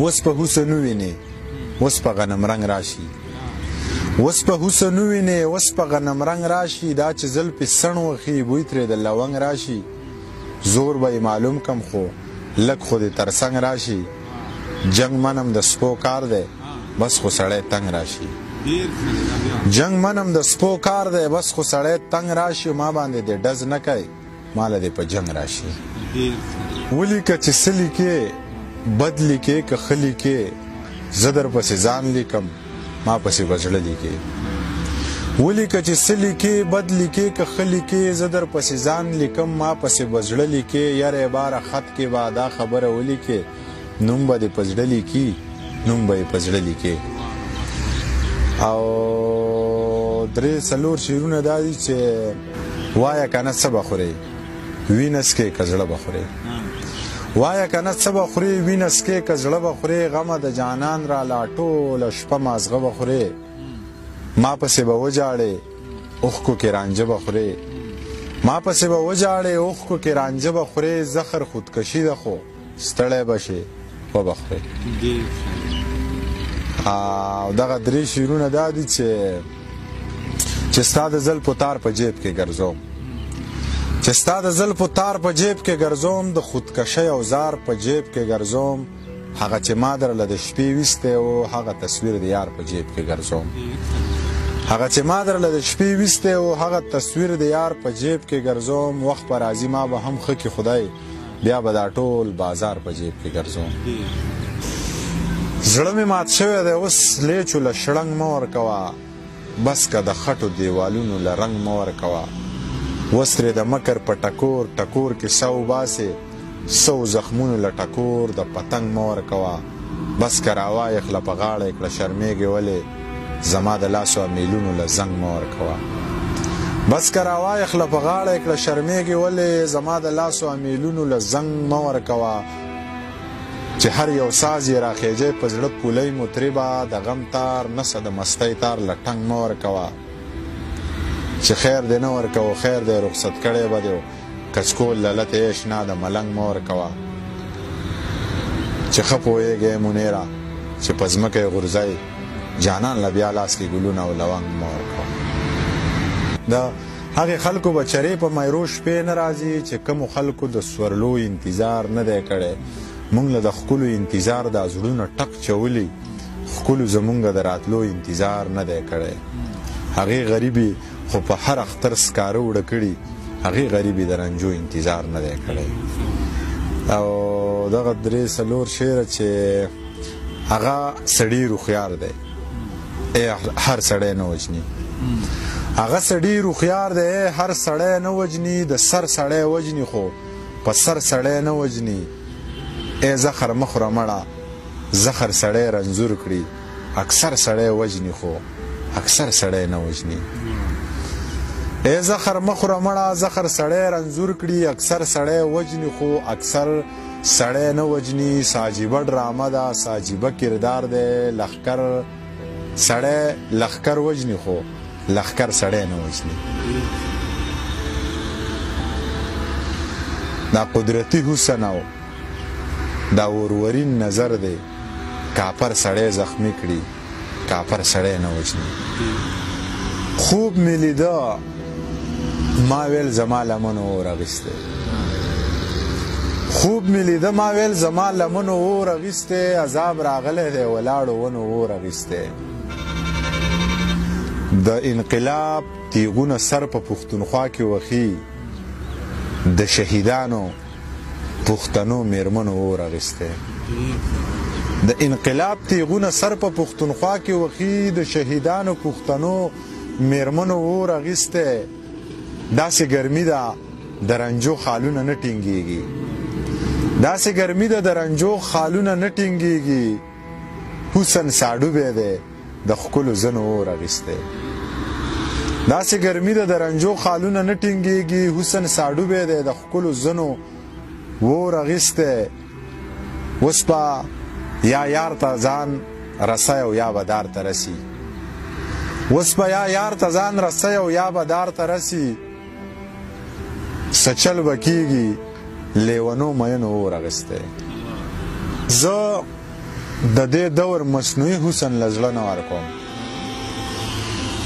اوس په حسن ووینې اوس په غنم رنګ راشي اوس په حسن ووینې اوس په غنم رنګ راشي دا چې زلفې سڼ وخي بوی ترې د لونګ راشي زور به یې معلوم کم خو لږ خو دې تر څنګ راشي جنگ منم د سپو کار دی بس خو سړی تنګ راشي جنگ منم د سپو کار دی بس خو سړی تنګ راشي ما باندې دې ډز نه کوي ماله دې په جنگ راشي ولیکه چې څه لیکې بد لیکې که ښه لیکې زه در پسې ځان لیکم ما پسې به زړه لیکې ولیکه چې څه لیکې بد لیکې که ښه لیکې زه در پسې ځان لیکم ما پسې به زړه لیکې یاره باره خط کې به دا خبره ولیکې نوم به دې په زړه لیکي نوم به یې په زړه لیکې او درې څلور شعرونه دا دي چې وایه که نه څه به خورې وینه څکې که زړه به خورې وایه که نه څه به خورې وینه څکې که زړه به خورې غمه د جانان را لا ټوله شپه مازغه به خورې ما پسې به وجاړې اوښکو کې رانجه به خورې ما پسې به وجاړې اوښکو کې رانجه به خورې زخر خودکشي ده خو ستړی به شې وبه خورې او دغه درې شعرونه دا دي چې ستا د زلفو تار په جیب کې ګرځوم چې ستا د زلفو تار په جیب کې ګرځوم د خودکشۍ او زار په جیب کې ګرځوم هغه چې ما درله د شپې ویستی و هغه تصویر د یار په جیب کې ګرځوم هغه چې ما درله د شپې ویستی و هغه تصویر د یار په جیب کې ګرځوم وخت به راځي ما به هم ښه کې خدای بیا به دا ټول بازار په جیب کې ګرځوم زړه مې مات شوی دی اوس لیچو له شړنګ مه ورکوه بس که د خټو دیوالونو له رنګ مه ورکوه اوس ترې د مکر په ټکور ټکور کې سو باسې سو زخمونو له ټکور د پتنګ مه ورکوه بس که راوایې خله په غاړه یې کړه شرمېږې ولې زما د لاسو امیلونو له زنګ مه ورکوه بس که راوایې خله په غاړه یې کړه شرمېږې ولې زما د لاسو امیلونو له زنګ مه ورکوه چې هر یو ساز یې راخیجی په زړه پولی مطربه د غم تار نسه د مستی تار له ټنګ مه ورکوه چې خیر دې نه ورکوه خیر دې رخصت کړی به دې کچکول للت اشنا د ملنګ مه ورکوه چې ښه پوهېږې منیره چې په ځمکه یې غورځئ جانان له بیا لاس کې ګلونه او لونګ مه ورکوه د هغې خلکو به چرې په میرو شپې نه راځي چې کومو خلکو د سورلو انتظار نه دی کړی مونږ له د ښکلو انتظار دا زړونه ټک چولي ښکلو زمونږ د راتلو انتظار نه دی کړی هغې غریبي خو په هر اختر سکاره وړه کړي هغې غریبي د رنجو انتظار نه دی کړی او دغه درې څلور شعره چې هغه سړي روخیار دی هر سړی نه وجني هغه سړي روخیار دی هر سړی نه وجني د سر سړی وجني خو په سر سړی نه وجني ای زخر مخوره مړه زخر سړی رنځور کړي اکثر سړی وجني خو اکثر سړی نه وجني ای زخر مخوره مړه زخر سړی رنځور کړي اکثر سړی وجني خو اکثر سړی نه وجني ساجیبه ډرامه ده ساجیبه کردار دی لښکر سړی لښکر وجني خو لښکر سړی نه وجني دا قدرتي حسن او دا ورورین نظر دی کافر سړی زخمی کړي کافر سړی نه وجني خوب مې لیده ما ویل زما لمنو اور اغیستی خوب مې لیده ما ویل زما لمنو اور اغیستی عذاب راغلی دی ولاړو ونو اور اغیستی د انقلاب تیغونه سر په پښتونخوا کې وخي د شهیدانو پښتنو میرمنو اور اغیستی د انقلاب تیغونه سر په پښتونخوا کې وخي د شهیدانو پښتنو میرمنو اور اغیستی داسې ګرمي ده د رنجو خالونه نه ټینګېږي داسې ګرمي ده د رنجو خالونه نه ټینګېږي حسن ساډوبی دی د ښکلو زنو اور اغیستی داسې ګرمي ده د رنجو خالونه نه ټینګېږي حسن ساډوبی دی د ښکلو زنو اور اغیستی اوس به یا یار ته ځان رسی او یا به دار ته رسي اوس به یا یار ته ځان رسی او یا به دار ته رسي سچل به کېږي لیونو مینو اور اغیستی زه د دې دور مصنوعي حسن له زړه نه ورکوم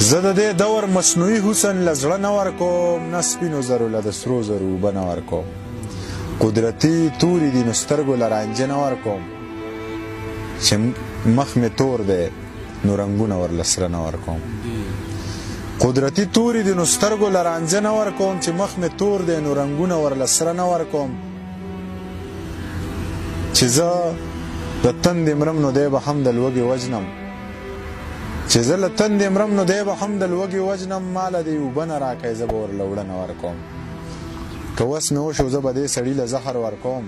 زه د دې دور مصنوعي حسن له زړه نه ورکوم نه سپینو زرو له د سرو زرو اوبه نه ورکوم قدرتي توري دي نو سترګو له رانجه نه ورکوم چې مخ مې تور دی نو رنګونه ورله سره نه ورکوم قدرتي توري دي نو سترګو له رانجه نه ورکوم چې مخ مې تور دی نو رنګونه ورله سره نه ورکوم چې زه د تندې مرم نو دی به هم د لوږې وجنم چې زه له تندې مرم نو دی به هم د لوږې وجنم ماله دې اوبه نه راکئ زه به ورله وړه نه ورکوم که وس مې وشو زه به دې سړي له زهر ورکوم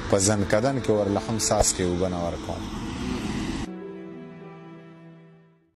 په زنکدن کې ورله هم څاڅکې اوبه نه ورکوم